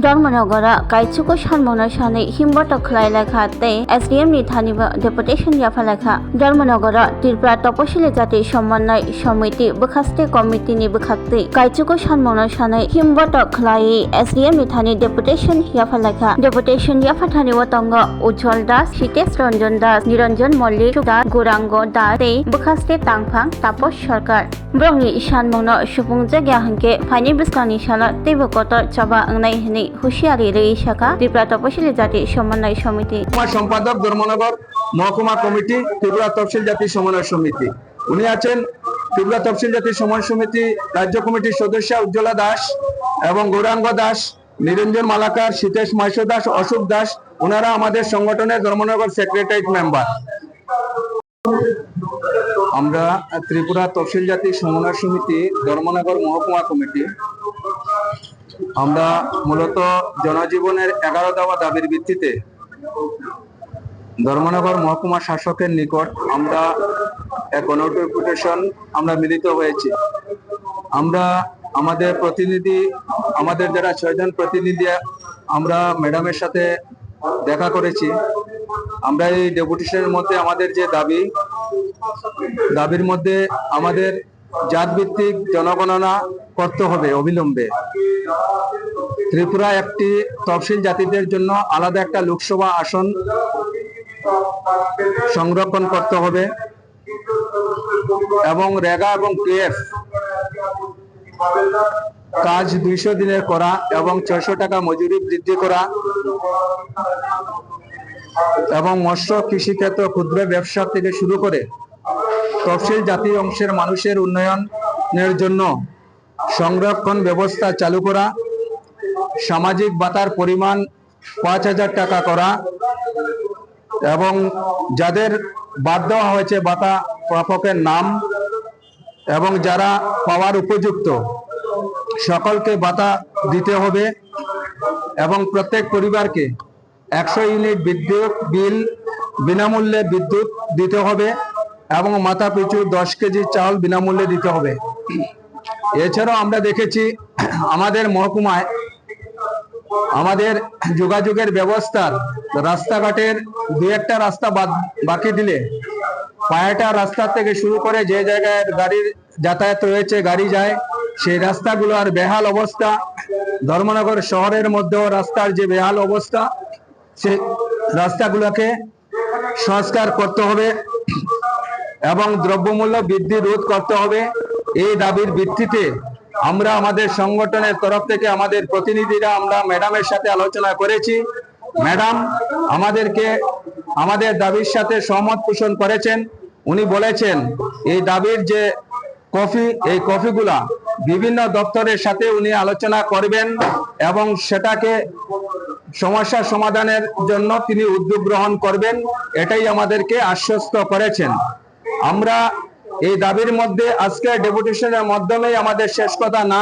धर्मनगरा काइचुको सानमोनो सानै हिमबटक खलायलेखा ते एसडीएम नि थानिबा डेपुटेशन याफालेखा धर्मनगरा त्रिपुरा तपशिली जाति समन्वय समिति बखास्ते कमिटि नि बखाक्ति काइचुको सानमोनो सानै हिमबटक खलायै एसडीएम नि थानि डेपुटेशन याफालेखा डेपुटेशन याफाथानि वतंग उज्जवल दास हितेश रंजन दास निरंजन मल्लिक दास गौरांग दास ते बखास्ते तांफां तापस सरकार ब्रंनि सानमोनो सुबुंजे ग्याहंके फाइनि बिस्लानि साला तेबो कतर चबा अंगनाय हनि হুঁশিয়ারি রই শাখা ত্রিপুরা তপশিলি জাতি সমন্বয় সমিতি সম্পাদক ধর্মনগর মহকুমা কমিটি ত্রিপুরা তফসিল জাতি সমন্বয় সমিতি উনি আছেন ত্রিপুরা তফসিল জাতি সমন্বয় সমিতি রাজ্য কমিটির সদস্য উজ্জ্বলা দাস এবং গৌরাঙ্গ দাস নিরঞ্জন মালাকার সীতেশ মাইশো দাস অশোক দাস ওনারা আমাদের সংগঠনের ধর্মনগর সেক্রেটারিয়েট মেম্বার। আমরা ত্রিপুরা তফসিল জাতি সমন্বয় সমিতি ধর্মনগর মহকুমা কমিটি আমরা মূলত জনজীবনের 11 দফা দাবির ভিত্তিতে ধর্মনগর মহকুমা শাসকের নিকট আমরা এক ডেপুটেশন আমরা মিলিত হয়েছি। আমরা আমাদের প্রতিনিধি আমাদের যারা 6 জন প্রতিনিধি আমরা ম্যাডামের সাথে দেখা করেছি। আমরা এই ডেপুটেশনের মধ্যে আমাদের যে দাবির মধ্যে আমাদের জাতভিত্তিক জনগণনা করতে হবে অবিলম্বে। ত্রিপুরা একটি তফসিল জাতিদের জন্য আলাদা একটা লোকসভা আসন সংরক্ষণ করতে হবে এবং রেগা এবং পিএফ কাজ 200 দিনের করা এবং 600 টাকা মজুরি বৃদ্ধি করা এবং মৎস্য কৃষিক্ষেত্র ক্ষুদ্র ব্যবসা থেকে শুরু করে তফসিল জাতি অংশের মানুষের উন্নয়নের জন্য সংরক্ষণ ব্যবস্থা চালু করা, সামাজিক ভাতার পরিমাণ 5000 টাকা করা এবং যাদের বাদ দেওয়া হয়েছে ভাতা প্রাপকের নাম এবং যারা পাওয়ার উপযুক্ত সকলকে ভাতা দিতে হবে এবং প্রত্যেক পরিবারকে 100 ইউনিট বিদ্যুৎ বিল বিনামূল্যে বিদ্যুৎ দিতে হবে এবং মাথা পিছু 10 কেজি চাল বিনামূল্যে দিতে হবে। এছাড়াও আমরা দেখেছি আমাদের মহকুমায় আমাদের যোগাযোগের ব্যবস্থার রাস্তাঘাটের 2-1টা রাস্তা বাকি দিলে পায়াটা রাস্তা থেকে শুরু করে যে জায়গায় গাড়ির যাতায়াত রয়েছে গাড়ি যায় সেই রাস্তাগুলো আর বেহাল অবস্থা। ধর্মনগর শহরের মধ্যেও রাস্তার যে বেহাল অবস্থা সেই রাস্তাগুলোকে সংস্কার করতে হবে এবং দ্রব্যমূল্য বৃদ্ধি রোধ করতে হবে। এই দাবির ভিত্তিতে আমরা আমাদের সংগঠনের তরফ থেকে আমাদের প্রতিনিধিরা আমরা ম্যাডামের সাথে আলোচনা করেছি। ম্যাডাম আমাদেরকে আমাদের দাবির সাথে সহমত পোষণ করেছেন। উনি বলেছেন এই দাবির যে এই কপিগুলা বিভিন্ন দপ্তরের সাথে উনি আলোচনা করবেন এবং সেটাকে সমস্যা সমাধানের জন্য তিনি উদ্যোগ গ্রহণ করবেন, এটাই আমাদেরকে আশ্বস্ত করেছেন। আমরা এই দাবির মধ্যে আজকে ডেপুটেশনের মাধ্যমে আমাদের শেষ কথা না,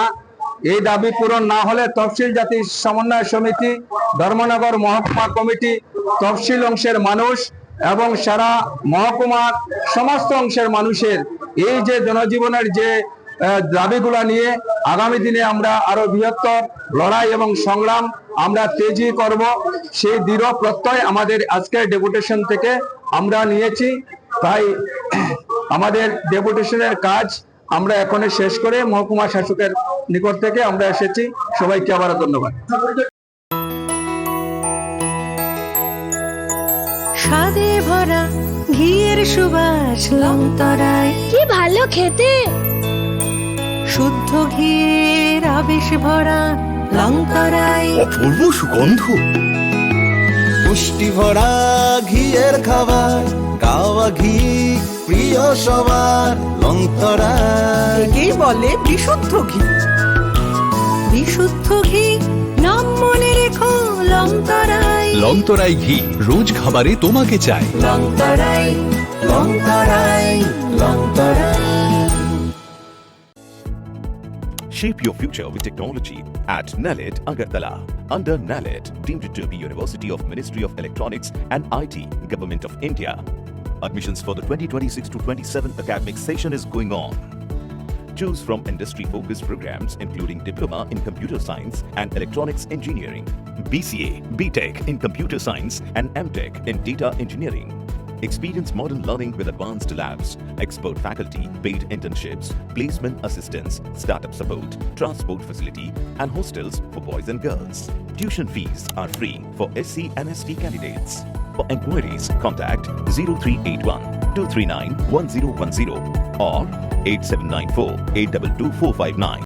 এই দাবি পূরণ না হলে তফসিল জাতি সমন্বয় সমিতি ধর্মনগর মহকুমা কমিটি তফসিল অংশের মানুষ এবং সারা মহকুমার সমস্ত অংশের মানুষের এই যে জনজীবনের যে দাবিগুলা নিয়ে আগামী দিনে আমরা আরো বৃহত্তর লড়াই এবং সংগ্রাম আমরা তেজি করব, সেই দৃঢ় প্রত্যয় আমাদের আজকের ডেপুটেশন থেকে আমরা নিয়েছি। তাই আমাদের ডেপুটেশনের কাজ আমরা এখনই শেষ করে মহকুমা শাসকের নিকট থেকে আমরা এসেছি। সবাইকে আবার ধন্যবাদ। স্বাদে ভরা ঘিয়ের সুবাস লংতরায় কি ভালো খেতে, শুদ্ধ ঘিয়ের আবেশ ভরা লংতরায় অপূর্ব সুগন্ধ, পুষ্টি ভরা ঘিয়ের খাবার গাওয়া ঘি প্রিয় সবার লংতরায়। একেই বলে বিশুদ্ধ ঘি। বিশুদ্ধ ঘি নাম মনে রেখো লংতরায়। লংতরাই ঘি রোজ খাবারে তোমাকে চাই। Longtharai Longtharai Longtharai. Shape your future with technology at NALED Agartala. Under NALED, deemed to be University of Ministry of Electronics and IT, Government of India. Admissions for the 2026 to 27 academic session is going on. Choose from industry-focused programs including Diploma in Computer Science and Electronics Engineering, BCA, BTech in Computer Science and MTech in Data Engineering. Experience modern learning with advanced labs, expert faculty, paid internships, placement assistance, startup support, transport facility, and hostels for boys and girls. Tuition fees are free for SC and ST candidates. For enquiries, contact 0381 239 1010 or 8794 822 459.